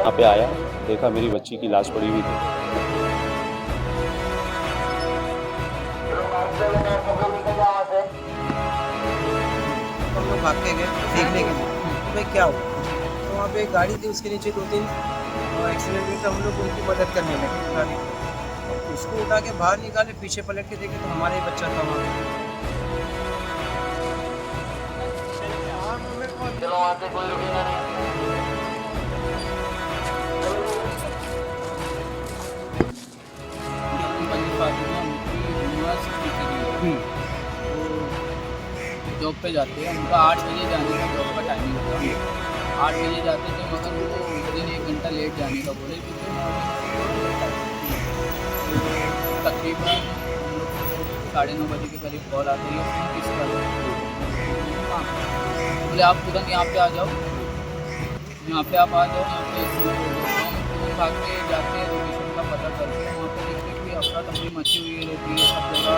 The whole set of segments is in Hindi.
यहाँ पे आया, देखा मेरी बच्ची की लाश पड़ी हुई थी। हम लोग भाग के गए देखने के लिए तो भाई क्या हुआ। तो वहाँ पे एक गाड़ी थी, उसके नीचे 2-3 एक्सीडेंट हुए, तो हम लोग उनकी मदद करने लगे उठाने के। उसको उठा के बाहर निकाले, पीछे पलट के देखे तो हमारा ही बच्चा था वहाँ पे। जॉब पे जाते हैं, उनका 8 बजे जाने का जॉब का टाइमिंग होता है। 8 बजे जाते थे, मगर वो उस दिन 1 घंटा लेट जाने का बोले, क्योंकि तकरीबन हम लोग को 9:30 बजे के करीब कॉल आती है किसका बोले आप तुरंत यहाँ पे आ जाओ, यहाँ पे आप आ जाओ, यहाँ पे हम भाग के जाते हैं, लोकेशन का पता करके वहाँ पे देखते कि अफरा तफरी मची हुई रहती है सब जगह।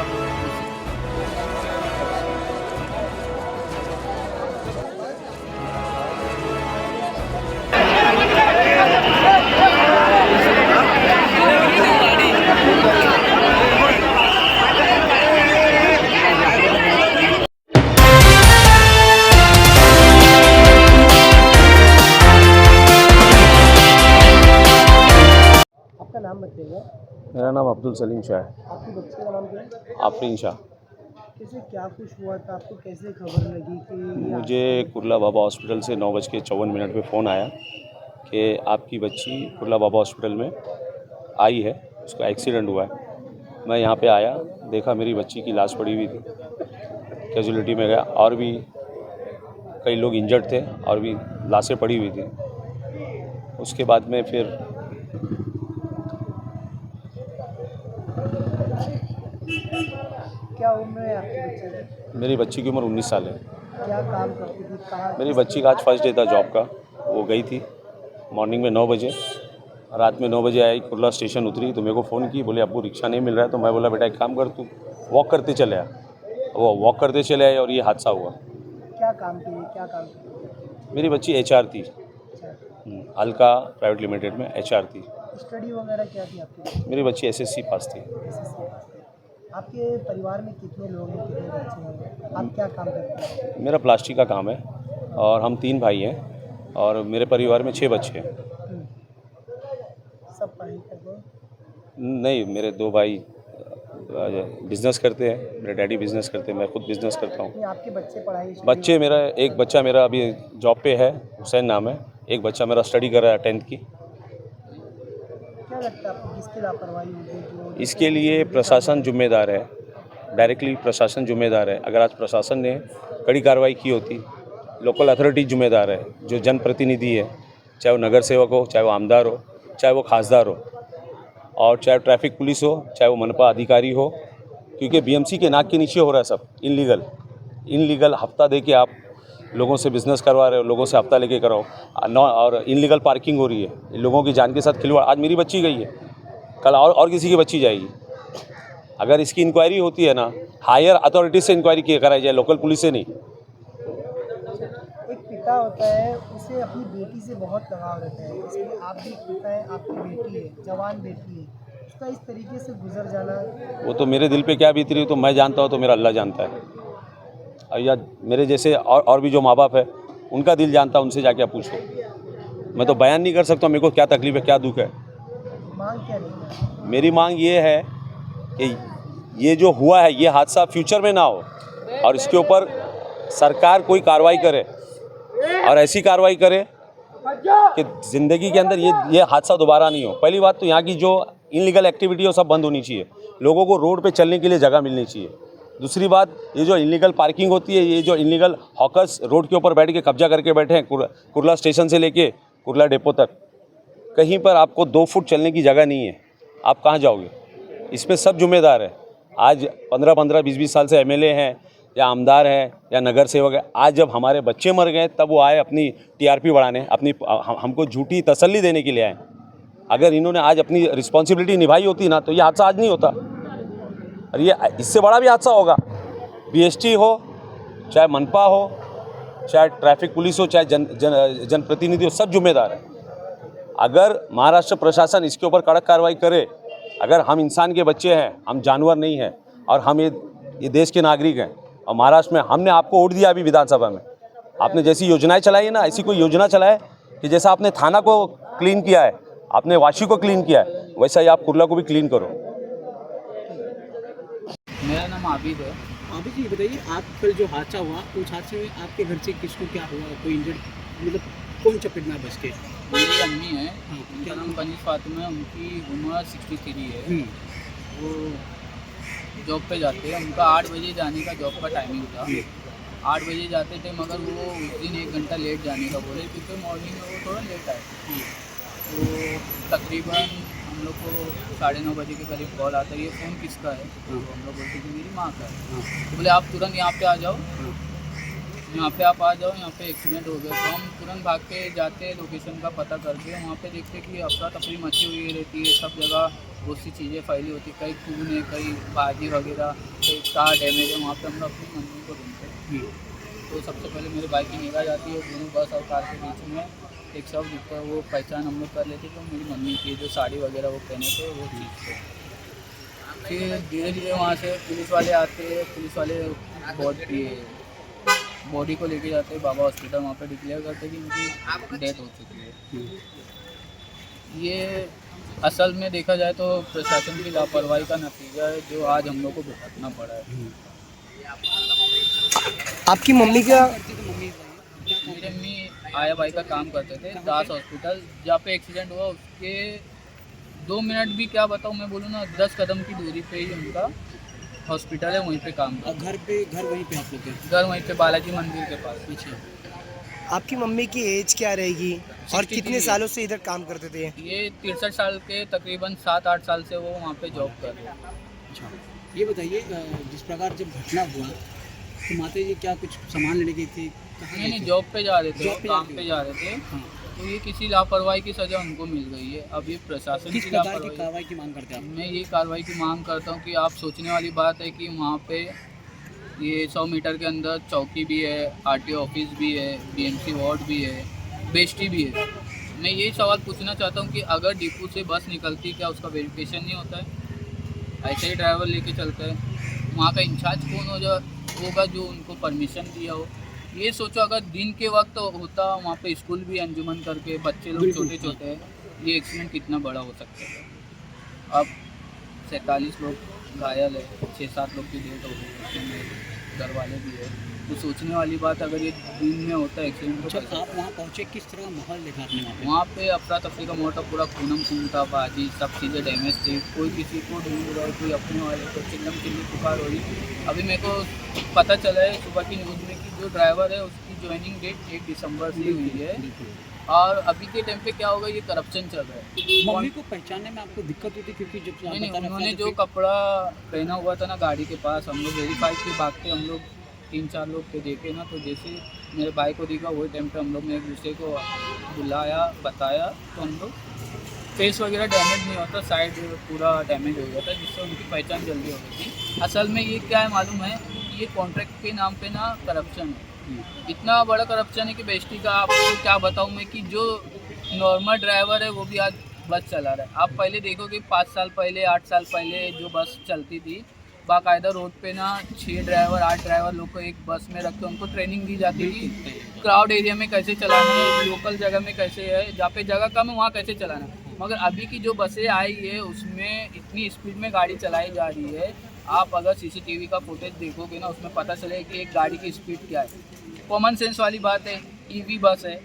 आपका नाम बताइएगा। मेरा नाम अब्दुल सलीम शाह है। आपकी बच्ची का नाम क्या है? आफरीन शाह। कैसे क्या कुछ हुआ था, आपको कैसे खबर लगी कि मुझे कुर्ला बाबा हॉस्पिटल से 9:54 पे फ़ोन आया कि आपकी बच्ची कुर्ला बाबा हॉस्पिटल में आई है, उसका एक्सीडेंट हुआ है। मैं यहाँ पे आया, देखा मेरी बच्ची की लाश पड़ी हुई थी। कैजुअलिटी में गया, और भी कई लोग इंजर्ड थे और भी लाशें पड़ी हुई थी। उसके बाद में फिर क्या उम्र है आपके बच्चे की? मेरी बच्ची की उम्र 19 साल है। क्या काम करती थी, कहाँ? मेरी बच्ची का आज फर्स्ट डे था जॉब का। वो गई थी मॉर्निंग में 9 बजे, रात में 9 बजे आई, कुर्ला स्टेशन उतरी तो मेरे को फ़ोन की, बोले अब्बू रिक्शा नहीं मिल रहा है। तो मैं बोला बेटा एक काम कर, तू वॉक करते चले आ। वो वॉक करते चले आए और ये हादसा हुआ। क्या काम की, क्या काम की? मेरी बच्ची HR थी, अच्छा, अलका प्राइवेट लिमिटेड में HR थी। स्टडी वगैरह क्या थी आपकी? मेरी बच्ची SSC पास थी। आपके परिवार में कितने लोग हैं, कितने बच्चे हैं, आप क्या काम करते हैं? मेरा प्लास्टिक का काम है और हम 3 भाई हैं और मेरे परिवार में 6 बच्चे हैं। सब पढ़ाई करते हैं? नहीं, मेरे 2 भाई बिज़नेस करते हैं, मेरे डैडी बिज़नेस करते हैं, मैं खुद बिज़नेस करता हूँ। नहीं, आपके बच्चे पढ़ाई बच्चे मेरा एक बच्चा मेरा अभी जॉब पे है, हुसैन नाम है। एक बच्चा मेरा स्टडी कर रहा है 10th की। क्या लगता है आपको, किसकी लापरवाही होगी जो इसके लिए प्रशासन जिम्मेदार है, डायरेक्टली प्रशासन जिम्मेदार है। अगर आज प्रशासन ने कड़ी कार्रवाई की होती, लोकल अथॉरिटी जिम्मेदार है, जो जनप्रतिनिधि है, चाहे वो नगर सेवक हो, चाहे वो आमदार हो, चाहे वो खासदार हो, और चाहे ट्रैफिक पुलिस हो, चाहे वो मनपा अधिकारी हो, क्योंकि BMC के नाक के नीचे हो रहा है सब इनलीगल हफ्ता दे के आप लोगों से बिज़नेस करवा रहे हो, लोगों से हफ्ता लेके कराओ और इनलीगल पार्किंग हो रही है। लोगों की जान के साथ खिलवाड़। आज मेरी बच्ची गई है, कल और किसी की बच्ची जाएगी। अगर इसकी इंक्वायरी होती है ना, हायर अथॉरिटी से इंक्वायरी कराई जाए, लोकल पुलिस से नहीं। एक पिता होता है, उसे अपनी बेटी से बहुत लगाव रहता है, इसलिए आप भी पिता है, आपकी बेटी है, जवान बेटी है, उसका इस तरीके से गुजर जाना। वो तो मेरे दिल पे क्या बीत रही है तो मैं जानता हूँ, तो मेरा अल्लाह जानता है। और या मेरे जैसे और भी जो माँ बाप है, उनका दिल जानता है, उनसे जाके आप पूछो। मैं तो बयान नहीं कर सकता मेरे को क्या तकलीफ़ है, क्या दुख है। मांग क्या नहीं? मेरी मांग ये है कि ये जो हुआ है, ये हादसा फ्यूचर में ना हो और इसके ऊपर सरकार कोई कार्रवाई करे, और ऐसी कार्रवाई करे कि ज़िंदगी के अंदर ये हादसा दोबारा नहीं हो। पहली बात तो यहाँ की जो इनलीगल एक्टिविटी है वो सब बंद होनी चाहिए, लोगों को रोड पे चलने के लिए जगह मिलनी चाहिए। दूसरी बात, ये जो इनलीगल पार्किंग होती है, ये जो इनलीगल हॉकर्स रोड के ऊपर बैठ के कब्जा करके बैठे हैं, कुर्ला स्टेशन से लेके कुर्ला डिपो तक, कहीं पर आपको 2 फुट चलने की जगह नहीं है, आप कहाँ जाओगे? इस पे सब जिम्मेदार है। आज 15-15, 20-20 साल से MLA हैं या आमदार हैं या नगर सेवक है, आज जब हमारे बच्चे मर गए तब वो आए अपनी TRP बढ़ाने, अपनी हमको झूठी तसल्ली देने के लिए आए। अगर इन्होंने आज अपनी रिस्पॉन्सिबिलिटी निभाई होती ना, तो ये हादसा आज नहीं होता। और ये इससे बड़ा भी हादसा होगा। BST हो, चाहे मनपा हो, चाहे ट्रैफिक पुलिस हो, चाहे जनप्रतिनिधि हो, सब जिम्मेदार है। अगर महाराष्ट्र प्रशासन इसके ऊपर कड़क कार्रवाई करे, अगर हम इंसान के बच्चे हैं, हम जानवर नहीं हैं और हम ये देश के नागरिक हैं और महाराष्ट्र में हमने आपको वोट दिया अभी विधानसभा में, आपने जैसी योजनाएं चलाई है ना, ऐसी कोई योजना चलाए कि जैसा आपने थाना को क्लीन किया है, आपने वाशी को क्लीन किया है, वैसा ही आप कुर्ला को भी क्लीन करो। मेरा नाम आबिद है। अभी जी बताइए, आप कल जो हादसा हुआ उस हादसे में आपके घर से किसको क्या हुआ, कोई इंजर्ड, मतलब कौन चपेट में बच के? मेरी अम्मी है, हाँ, उनका नाम बनीश फातिमा है, उनकी उम्र 63 है। वो जॉब पे जाते हैं, उनका 8 बजे जाने का जॉब का टाइमिंग था। 8 बजे जाते थे, मगर वो उस दिन 1 घंटा लेट जाने का बोले, क्योंकि मॉर्निंग में वो थोड़ा लेट आए। तो तकरीबन हम लोग को 9:30 बजे के करीब कॉल आता है, ये फ़ोन किसका है? तो हम लोग बोलते कि मेरी माँ का है। तो बोले आप तुरंत यहाँ पे आ जाओ, यहाँ पे आप आ जाओ, यहाँ पे एक्सीडेंट हो गया। तो हम तुरंत भाग के जाते हैं, लोकेशन का पता करके वहाँ पे देखते कि अफरा तफरी मची हुई रहती है, सब जगह बहुत सी चीज़ें फैली होती है, कहीं खून है, कहीं भाजी वगैरह, कहीं कार डैमेज है। वहाँ पे हम लोग अपनी मम्मी को ढूंढते हैं। तो सबसे पहले मेरे बाइक की निगाह जाती है, दोनों बस और कार के बीच में एक शव दिखता है, वो पहचान हम लोग कर लेते तो मेरी मम्मी की जो साड़ी वगैरह वो पहने थे वो चीज़ थे। फिर धीरे धीरे वहाँ से पुलिस वाले आते हैं, पुलिस वाले बॉडी को लेके जाते हैं बाबा हॉस्पिटल, वहाँ पे डिक्लेयर करते कि इनकी डेथ हो चुकी है। ये असल में देखा जाए तो प्रशासन की लापरवाही का नतीजा है, जो आज हम लोग को भुगतना पड़ा है। आपकी मम्मी का मेरी अम्मी आया भाई का काम करते थे दास हॉस्पिटल, जहाँ पे एक्सीडेंट हुआ उसके 2 मिनट भी क्या बताऊँ मैं बोलूँ ना, 10 कदम की दूरी पे ही उनका हॉस्पिटल है, वहीं पे काम करते। घर वहीं पे आप लोग के? घर वहीं पे बालाजी मंदिर के पास पीछे। आपकी मम्मी की एज क्या रहेगी और 63 कितने सालों से इधर काम करते थे? ये 63 साल के, तकरीबन 7-8 साल से वो वहाँ पे जॉब कर रहे हैं। अच्छा, ये बताइए, जिस प्रकार जब घटना हुआ तो माता जी क्या कुछ सामान लेने गई थी? नहीं, जॉब पे जा रहे थे, जॉब पे काम जा रहे पे जा रहे थे। हाँ। तो ये किसी लापरवाही की सज़ा उनको मिल गई है। अब ये प्रशासन किस की प्रकार की लापरवाही। कार्रवाई की मांग करते हैं आप? मैं ये कार्रवाई की मांग करता हूँ कि आप सोचने वाली बात है कि वहाँ पे ये 100 मीटर के अंदर चौकी भी है, आरटीओ ऑफिस भी है, बीएमसी वार्ड भी है, बेस्टी भी है। मैं यही सवाल पूछना चाहता हूँ कि अगर डिपो से बस निकलती, क्या उसका वेरिफिकेशन नहीं होता है? ऐसे ही ड्राइवर लेके चलता है। वहाँ का इंचार्ज कौन होगा जो उनको परमिशन दिया हो? ये सोचो, अगर दिन के वक्त होता, वहाँ पे स्कूल भी अंजुमन करके बच्चे लोग छोटे छोटे हैं, ये एक्सीडेंट कितना बड़ा हो सकता है। अब 47 लोग घायल है, 6-7 लोग की डेथ हो गई, उसमें घर वाले भी है। तो सोचने वाली बात, अगर ये दिन में होता है एक्सीडेंट तो अच्छा, आप वहाँ पहुँचे, किस तरह का माहौल देखा आपने वहाँ पे? वहाँ पे अफरा तफरी का मोटा पूरा खूनम खून था, बाजी सब चीज़ें डैमेज थी, कोई किसी को ढूंढ रहा है, कोई अपने वाले को चिल्लम चिल्ली पुकार हो रही। अभी मेरे को पता चला है सुबह की न्यूज़ में कि जो ड्राइवर है उसकी ज्वाइनिंग डेट 1 दिसंबर से हुई है, और अभी के टाइम पे क्या होगा, ये करप्शन चल रहा है। मम्मी को पहचानने में आपको दिक्कत होती, क्योंकि जब आप नहीं, बता रहे उन्होंने थे जो कपड़ा पहना हुआ था ना गाड़ी के पास, हम लोग वेरीफाई के भागते, हम लोग 3-4 लोग के देखे ना, तो जैसे मेरे भाई को दिखा वही टाइम पे हम लोग ने एक दूसरे को बुलाया, बताया, तो हम लोग फेस वगैरह डैमेज नहीं होता, साइड पूरा डैमेज हो गया था, जिससे उनकी पहचान जल्दी हो गई थी। असल में ये क्या है मालूम है, ये कॉन्ट्रैक्ट के नाम पे ना करप्शन है, इतना बड़ा करप्शन है कि बेस्टी का आपको क्या बताऊँ मैं, कि जो नॉर्मल ड्राइवर है वो भी आज बस चला रहा है। आप पहले देखोगे 5 साल पहले, 8 साल पहले जो बस चलती थी, बाकायदा रोड पे ना 6 ड्राइवर 8 ड्राइवर लोग को एक बस में रख के उनको ट्रेनिंग दी जाती थी, क्राउड एरिया में कैसे चलाना है, लोकल जगह में कैसे है, जहाँ पे जगह कम है वहाँ कैसे चलाना है। मगर अभी की जो बसें आई है उसमें इतनी स्पीड में गाड़ी चलाई जा रही है, आप अगर सीसीटीवी का फुटेज देखोगे ना, उसमें पता चलेगा कि एक गाड़ी की स्पीड क्या है। कॉमन सेंस वाली बात है, ईवी बस है,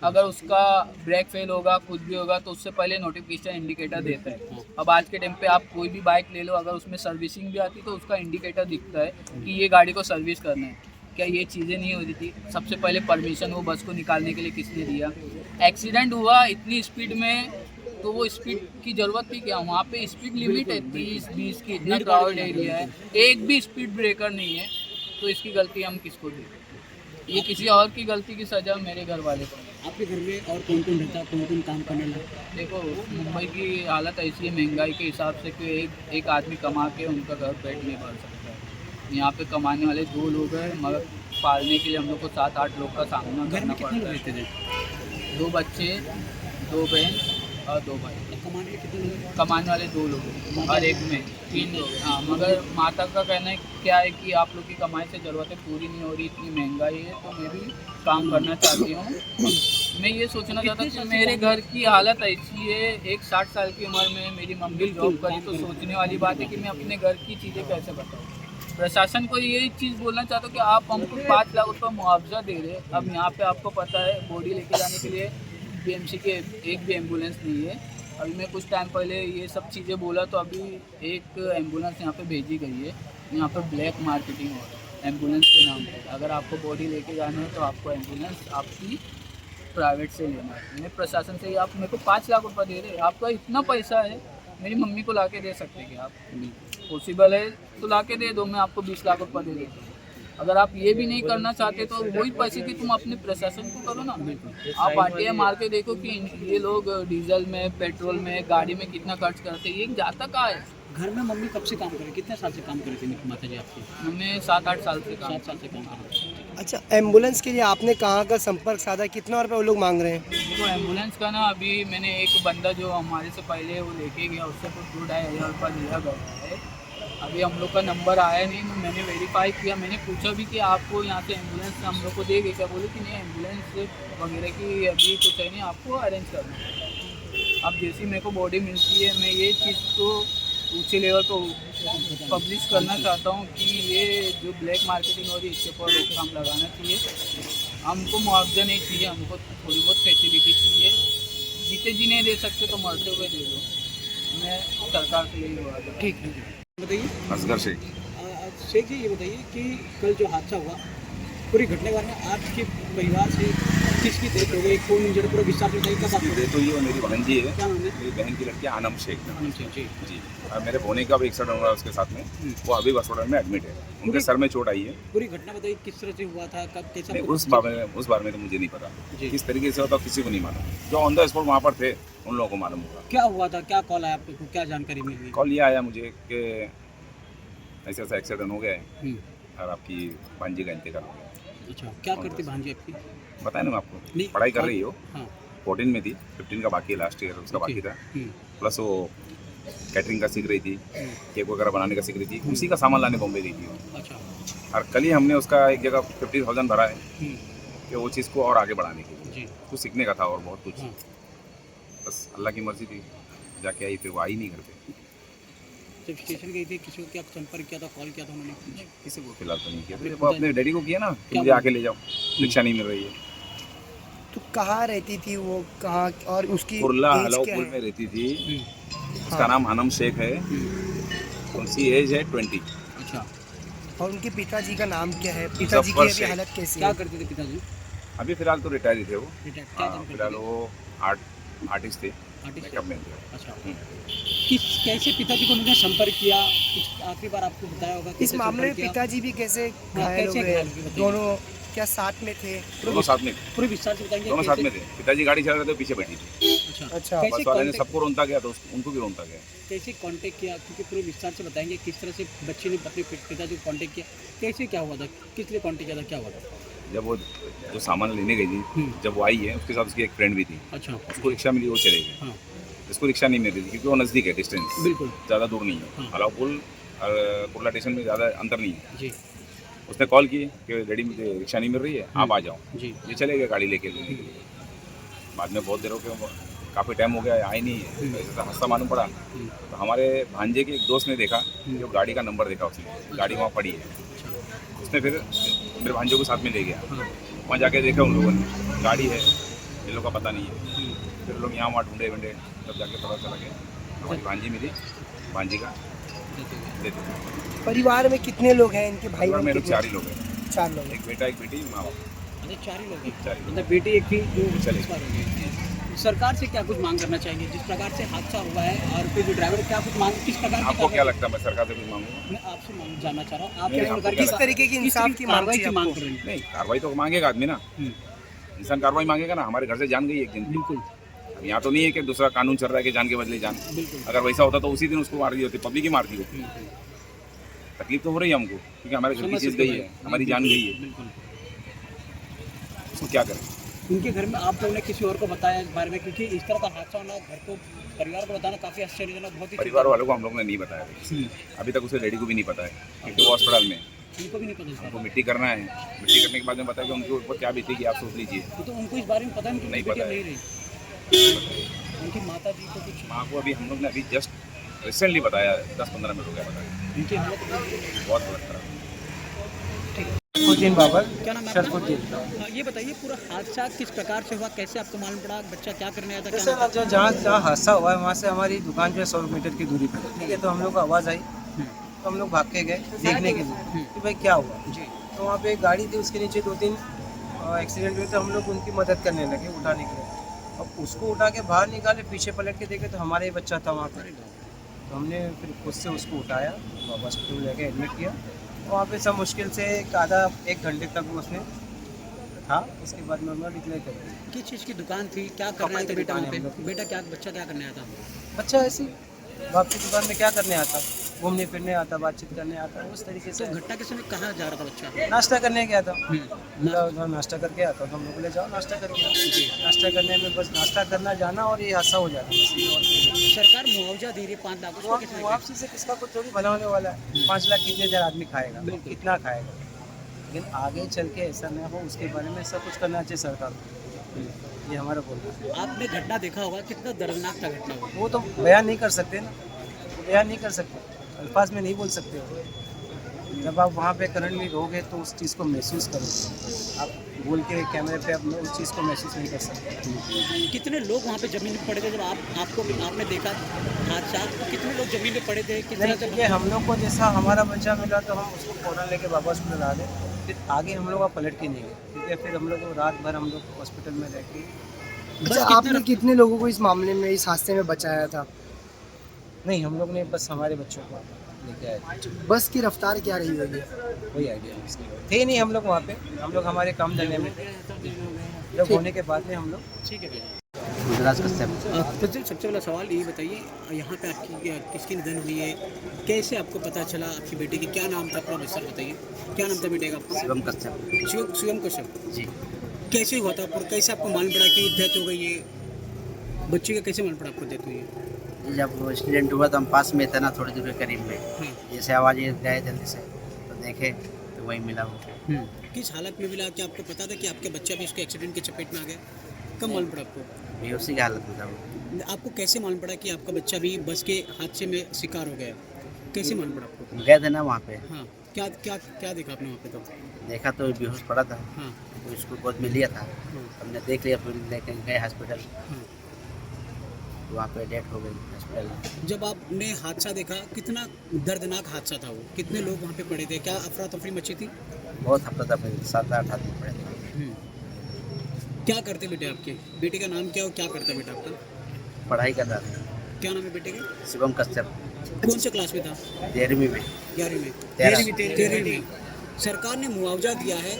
अगर उसका ब्रेक फेल होगा, कुछ भी होगा, तो उससे पहले नोटिफिकेशन इंडिकेटर देता है। अब आज के टाइम पे आप कोई भी बाइक ले लो, अगर उसमें सर्विसिंग भी आती तो उसका इंडिकेटर दिखता है कि ये गाड़ी को सर्विस करना है। क्या ये चीज़ें नहीं हो रही थी? सबसे पहले परमिशन वो बस को निकालने के लिए किसने दिया? एक्सीडेंट हुआ इतनी स्पीड में, तो वो स्पीड की ज़रूरत थी क्या? वहाँ पे स्पीड लिमिट है 30-20 की, इतना क्राउड एरिया है, एक भी स्पीड ब्रेकर नहीं है, तो इसकी गलती हम किसको दें? ये किसी और की गलती की सज़ा मेरे घर वाले को। आपके घर में और कौन कौन रहता है, कौन कौन काम करने लगा? देखो, मुंबई की हालत ऐसी है महंगाई के हिसाब से कि एक आदमी कमा के उनका घर पेट नहीं भर सकता है। यहाँ पे कमाने वाले 2 लोग हैं, मगर पालने के लिए हम लोग को 7-8 लोग का सामना घर करना में कितने लोग पड़ता रहते है। थे? 2 बच्चे, 2 बहन और 2 भाई। कमाने के कितने लोग हैं? कमाने वाले 2 लोग हैं और एक में 3 लोग। हाँ, मगर माता का कहना है क्या है कि आप लोग की कमाई से ज़रूरतें पूरी नहीं हो रही, इतनी महंगाई है, तो मैं भी काम करना चाहती हूँ। मैं ये सोचना चाहता हूँ कि मेरे घर की हालत ऐसी है, एक 60 साल की उम्र में मेरी मम्मी जॉब करी, तो सोचने वाली बात है कि मैं अपने घर की चीज़ें कैसे बताऊँ। प्रशासन को ये चीज़ बोलना चाहता हूँ कि आप हमको 5 लाख रुपये मुआवजा दे रहे। अब यहाँ पे आपको पता है बॉडी लेके जाने के लिए बीएमसी के एक भी एम्बुलेंस नहीं है। अभी मैं कुछ टाइम पहले ये सब चीज़ें बोला तो अभी एक एम्बुलेंस यहाँ पे भेजी गई है। यहाँ पे ब्लैक मार्केटिंग हो रही है एम्बुलेंस के नाम पे। अगर आपको बॉडी लेके जाना है तो आपको एम्बुलेंस आपकी प्राइवेट से लेना है। मैं प्रशासन से आप मेरे को 5 लाख रुपये दे रहे, आपका इतना पैसा है, मेरी मम्मी को ला के दे सकते हैं क्या आप? पॉसिबल है तो ला के दे दो, मैं आपको 20 लाख रुपये दे देता हूँ। अगर आप ये भी नहीं करना चाहते तो वही पैसे की तुम अपने प्रशासन को करो ना। आप आरटीआई मार के देखो कि ये लोग डीजल में, पेट्रोल में, गाड़ी में कितना खर्च करते हैं, ये जाता कहाँ है? घर में मम्मी कब से काम करे, कितने साल से काम कर रही थी माता जी आपकी? हमने 7-8 साल से 7 साल से काम कर रही थी। अच्छा, एम्बुलेंस के लिए आपने कहाँ का संपर्क साधा, कितना रुपये वो लोग मांग रहे हैं? देखो एम्बुलेंस का ना, अभी मैंने एक बंदा जो हमारे से पहले वो लेके गया, उससे कुछ 2-2.5 हज़ार रुपये लिया गया है। अभी हम लोग का नंबर आया नहीं, तो मैंने वेरीफाई किया। मैंने पूछा भी कि आपको यहाँ से एम्बुलेंस हम लोग को देंगे क्या? बोले कि नहीं, एम्बुलेंस वगैरह की अभी कुछ है नहीं, आपको अरेंज करना है। अब जैसी मेरे को बॉडी मिलती है, मैं ये चीज़ को ऊँचे लेवल पर पब्लिश करना चाहता हूँ कि ये जो ब्लैक मार्केटिंग हो रही है इसके ऊपर रोकथाम लगाना चाहिए। हमको मुआवजा नहीं चाहिए, हमको थोड़ी बहुत फैसिलिटी चाहिए। जीते जी नहीं दे सकते तो मरते हुए दे दो। मैं सरकार से यही हुआ। ठीक है, बताइए असगर शेख। शेख जी, ये बताइए कि कल जो हादसा हुआ, पूरी घटना के बारे में आपके परिवार से किसकी डेथ हो गई, कौन इंजर्ड, पूरा विस्तार से बताइए। कब इसकी डेथ हुई है, मेरी बहन जी है। क्या नाम है? मेरी बहन की लड़की आनम शेख नाम है। जी जी। और मेरे भोने का भी एक्सीडेंट हुआ उसके साथ में, वो अभी हॉस्पिटल में एडमिट है। उनके सर में चोट आई है। पूरी घटना बताइए, किस तरह से हुआ था, कब, कैसा? नहीं, उस बारे में तो मुझे नहीं पता जी। किस तरीके से होता, किसी को नहीं मालूम। जो ऑन द स्पॉट वहाँ पर थे उन लोगों को मालूम होगा। क्या हुआ था, क्या कॉल आया आपको, क्या जानकारी मिली? कॉल ये आया मुझे कि ऐसा ऐसा एक्सीडेंट हो गया है और आपकी भांजी का इंतकाल हो गया। अच्छा, क्या करती भांजी आपकी? बताया ना मैं आपको, नहीं, पढ़ाई कर रही हो। हाँ। 14 में थी, 15 का बाकी है, लास्ट ईयर उसका बाकी था। प्लस वो कैटरिंग का सीख रही थी, केक वगैरह बनाने का सीख रही थी, उसी का सामान लाने बॉम्बे गई थी वो। अच्छा। और कल ही हमने उसका एक जगह 50,000 भरा है कि वो चीज़ को और आगे बढ़ाने के लिए। जी। कुछ सीखने का था और बहुत कुछ। हाँ। बस अल्लाह की मर्जी थी, जाके आई, फिर वो आई नहीं घर पे। जब स्टेशन गई थी, किसी को क्या संपर्क किया था, कॉल किया था उन्होंने? किसी को फिलहाल तो नहीं किया, फिर वो अपने डैडी को किया ना कि क्या मुझे आके ले जाओ, रिक्शा नहीं मिल रही है। तो कहाँ रहती थी वो, कहाँ, और उसकी कुरला एज क्या हलाउपुर है? में रहती थी। उसका नाम आनम शेख है। उनकी एज है 20। अच्छा। और उनके पिताजी का नाम क्या है? पिताजी की अभी शेख। हालत कैसी क्या है? करते थे पिताजी? अभी फिलहाल तो रिटायर ही थे वो। रिटायर क्या हाँ, काम फिलहाल करते थे? वो आर्टिस्ट थे, आर्टिस्ट? मेकअप मैन थे। अच्छा। कैसे पिताजी को उन्होंने संपर्क किया? कुछ आखिरी बार आपको बताया होगा इस कैसे मामले में संपर्क किया? पिताजी भी कैसे हाँ, घायल हो कैसे गए? घायल हुए बताइए। दोनों क्या साथ में थे? दोनों साथ में थे, पूरे विस्तार से बताएंगे। दोनों साथ में थे। पिताजी गाड़ी चला रहे थे, पीछे बैठी थी। अच्छा। अच्छा। कैसे बस वाले ने contact- सबको रोनता गया तो उनको भी रोनता गया। कैसे कांटेक्ट किया, क्योंकि पूरे विस्तार से बताएंगे किस तरह से बच्चे ने अपने पिताजी को कांटेक्ट किया, कैसे क्या हुआ था, किस लिए कांटेक्ट किया था, क्या हुआ था? जब वो जो सामान लेने गई थी, जब वो आई है, उसके साथ उसकी एक फ्रेंड भी थी। अच्छा। उसको रिक्शा मिली, वो चले गए। हाँ। जिसको रिक्शा नहीं मिलती थी, क्योंकि वो नज़दीक है, डिस्टेंस बिल्कुल। ज़्यादा दूर नहीं है। हाँ। हलापुल कुरला स्टेशन में ज़्यादा अंतर नहीं है। जी। उसने कॉल की कि डैडी मुझे रिक्शा नहीं मिल रही है, आप आ जाओ। जी। ये चले गए गाड़ी लेके लेने के लिए। बाद में बहुत देर हो गया, काफ़ी टाइम हो गया, आए नहीं है। तो ऐसा हादसा मालूम पड़ा तो हमारे भांजे के एक दोस्त ने देखा, जो गाड़ी का नंबर देखा, उसने गाड़ी वहाँ पड़ी है। उसने फिर मेरे भांजे को साथ में ले गया। वहाँ जाके देखा उन लोगों ने, गाड़ी है, इन लोग का पता नहीं है। फिर लोग यहाँ वहाँ ढूंढे ढूंढे, तब जाके पता चला गया हमारी भांजी मिली, भांजी का देते। परिवार में कितने लोग हैं इनके भाई? परिवार में लोग कितने? 4 ही लोग हैं, 4 लोग हैं। एक बेटा, एक बेटी, माँ बाप। अच्छा, 4 ही लोग हैं। 4 ही लोग। मतलब बेटी एक थी जो चले। एक्सपायर हो गई। सरकार से क्या कुछ मांग करना चाहिए? जिस प्रकार से हादसा हुआ है, और फिर जो ड्राइवर, क्या कुछ मांग, किस प्रकार की आपको क्या लगता है, मैं सरकार से कुछ मांगूंगा? मैं आपसे जानना चाह रहा हूँ, आप नहीं, किस आपको प्रकार क्या किस तरीके की इंसाफ की मांग कार्रवाई चाहिए की मांग आपको? कर रहे हैं? नहीं, कार्रवाई तो मांगेगा आदमी ना, इंसान कार्रवाई मांगेगा ना। हमारे घर से जान गई एक दिन। बिल्कुल अब यहाँ तो नहीं है कि दूसरा कानून चल रहा है कि जान के बदले जान। बिल्कुल। अगर वैसा होता तो उसी दिन उसको मार दी होती, पब्लिक ही मारती होती। तकलीफ तो हो रही है हमको, क्योंकि हमारे घर की समझ चीज़ सकते गई हैं। है, हमारी जान गई है, बिल्कुल। उसको क्या करें? उनके घर में आप लोगों ने किसी और को बताया इस बारे में, क्योंकि इस तरह का हादसा होना घर को परिवार को बताना काफ़ी आश्चर्यजनक, बहुत ही परिवार वालों को हम लोग ने नहीं बताया अभी तक, उसे लेडी को भी नहीं पता है क्योंकि वो अस्पताल में उनको भी नहीं पता उनको मिट्टी करना है। मिट्टी करने के बाद में बताया कि उनके ऊपर क्या बीतेगी आप सोच लीजिए। तो उनको इस बारे में पता नहीं, नहीं बेटी पता अब है। नहीं रही, उनकी माता जी को कुछ, माँ को अभी हम लोग ने अभी जस्ट रिसेंटली बताया, 10-15 मिनट हो गया बताया। उनकी हालत बहुत हालत खराब। शरफुद्दीन बाबर। क्या नाम है आपका? शरफुद्दीन। हाँ, ये बताइए पूरा हादसा किस प्रकार से हुआ, कैसे आपको मालूम पड़ा, बच्चा क्या करने आया था, क्या सर नाम था? जहाँ हादसा हुआ है वहाँ से हमारी दुकान जो है 100 मीटर की दूरी पर, ठीक है। तो हम लोग को आवाज़ आई तो हम लोग भाग के गए देखने के लिए कि भाई क्या हुआ। जी, तो वहाँ पे एक गाड़ी थी, उसके नीचे 2-3 एक्सीडेंट हुए थे। हम लोग उनकी मदद करने लगे उठाने के लिए। अब उसको उठा के बाहर निकाले, पीछे पलट के देखे तो हमारा ही बच्चा था वहाँ पर। तो हमने फिर खुद से उसको उठाया, हॉस्पिटल में लेके एडमिट किया। वहाँ पे सब मुश्किल से एक घंटे तक वो उसने था, उसके बाद नॉर्मल डिक्लेयर कर दिया। किस चीज़ की दुकान थी, क्या करना कपड़े था की बेटा दुकान वहाँ है हम पे, लोग की। बेटा क्या, बच्चा क्या करने आया था? बच्चा ऐसे ही बाप की दुकान में क्या करने आता, घूमने फिरने आता, बातचीत करने आता, उस तरीके से। तो घटना के समय कहाँ जा रहा था बच्चा? नाश्ता करने गया था, ना- उधर नाश्ता करके आता, तो हम लोग ले जाओ नाश्ता करके। नाश्ता करने में बस नाश्ता करना जाना और ये हादसा हो जाता बस, ये और कुछ नहीं। सरकार मुआवजा दे रही है 5 लाख, उसको किसने दिया? वापसी से किसका कुछ थोड़ी भला होने वाला है। 5 लाख कितने देर आदमी खाएगा, कितना खाएगा। लेकिन आगे चल के ऐसा न हो, उसके बारे में सब कुछ करना चाहिए सरकार को। ये हमारा बोलना है। आपने घटना देखा होगा, कितना दर्दनाक था घटना वो। वो तो बयान नहीं कर सकते ना, बयान नहीं कर सकते, अल्फाज में नहीं बोल सकते हो। जब आप वहाँ पे करंटली रहोगे तो उस चीज़ को महसूस करोगे। आप बोल के कैमरे पे आप उस चीज़ को महसूस नहीं कर सकते। कितने लोग वहाँ पे जमीन पे पड़े थे जब आपने देखा हादसा, तो कितने लोग जमीन पे पड़े थे, किस तरह नहीं, से? ये हम लोग को जैसा हमारा बच्चा मिला तो हम उसको फ़ौरन लेके बाबा हॉस्पिटल आ गए। फिर आगे हम लोग पलट के नहीं गए, ठीक है। फिर हम लोग को रात भर हम लोग हॉस्पिटल में रह के। बस अच्छा, आपने कितने लोगों को इस मामले में, इस हादसे में बचाया था? नहीं, हम लोग ने बस हमारे बच्चों को लेके आए, बस की रफ्तार क्या रही होगी? कोई आइडिया नहीं इसकी। थे नहीं हम लोग वहाँ पे, हम लोग हमारे काम धंधे में थे। जब होने के बाद में हम लोग ठीक है भैया। गुजरात कश्यप। तो सबसे पहला सवाल ये बताइए, यहाँ पे आपकी किसकी निधन हुई है, कैसे आपको पता चला? आपकी बेटी की क्या नाम था, अपना विस्तार बताइए। क्या नाम था बेटे का आपका? शिवम कश्यप शिवम कश्यप। जी। कैसे हुआ था और कैसे आपको मालूम पड़ा कि डेथ हो गई है बच्चे का? कैसे मालूम पड़ा आपको डेथ हुई है? जब वो एक्सीडेंट हुआ तो हम पास में थे ना, थोड़ी दूर के करीब में। हाँ। जैसे आवाज़ गए जल्दी से तो देखे तो वही मिला वो। किस हालत में मिला? क्या आपको पता था कि आपके बच्चा भी उसके एक्सीडेंट की चपेट में आ गया? कब मालूम पड़ा आपको? बेहोशी की हालत में था वो। आपको कैसे मालूम पड़ा कि आपका बच्चा भी बस के हादसे में शिकार हो गया? कैसे मालूम पड़ा आपको? गए थे ना वहाँ पे, हाँ, क्या क्या क्या देखा आपने वहाँ पे? तो देखा तो बेहोश पड़ा था, हाँ, तो इसको गोद में लिया था, हाँ, हमने देख लिया, फिर लेके गए हॉस्पिटल, हाँ। वहाँ पे डेथ हो गई हॉस्पिटल में। जब आपने हादसा देखा, कितना दर्दनाक हादसा था वो, कितने लोग वहाँ पे पड़े थे, क्या अफरा तफरी मची थी? बहुत हफ्ता था, फिर 7-8 आदमी पड़े थे। क्या करते बेटे आपके? बेटे का नाम क्या और क्या करता बेटा आपका? पढ़ाई कर रहा था। क्या नाम है बेटे का? शिवम कश्यप, कौन से क्लास में था? 11वीं में। 11वीं में। 13वीं में। सरकार ने मुआवजा दिया है,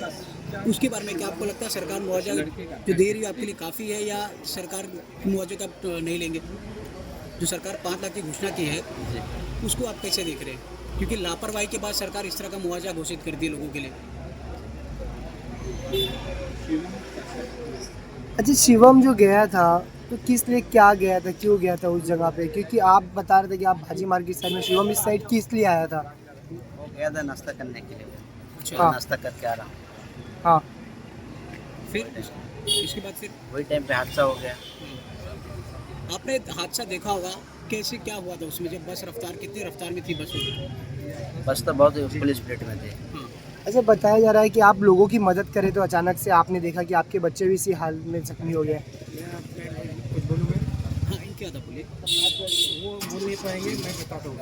उसके बारे में क्या आपको लगता है सरकार मुआवजा जो दे रही है आपके लिए काफ़ी है, या सरकार मुआवजे का नहीं लेंगे? जो सरकार 5 लाख की घोषणा की है उसको आप कैसे देख रहे हैं? क्योंकि लापरवाही के बाद सरकार इस तरह का मुआवजा घोषित कर दी लोगों के लिए। अच्छा, शिवम जो गया था तो किस लिए, क्या गया था, क्यों गया था उस जगह पे? क्योंकि आप बता रहे थे कि आप भाजी मार्केट साइड में, शिवम इस साइड किस लिए आया था? वो गया था नाश्ता करने के लिए, अच्छा, हाँ। नाश्ता करके आ रहा हूँ, हाँ, फिर इसके बाद फिर वही टाइम पे हादसा हो गया। आपने हादसा देखा होगा, कैसे क्या हुआ था उसमें? जब बस रफ्तार, कितनी रफ्तार में थी बस? बस तो बहुत फुल स्पीड में थे। हाँ, अच्छा, बताया जा रहा है कि आप लोगों की मदद करें तो अचानक से आपने देखा कि आपके बच्चे भी इसी हाल में जख्मी हो गए। कुछ बोलूँगा, हाँ, क्या था बोलिए। वो बोल नहीं पाएंगे, मैं बताता हूँ।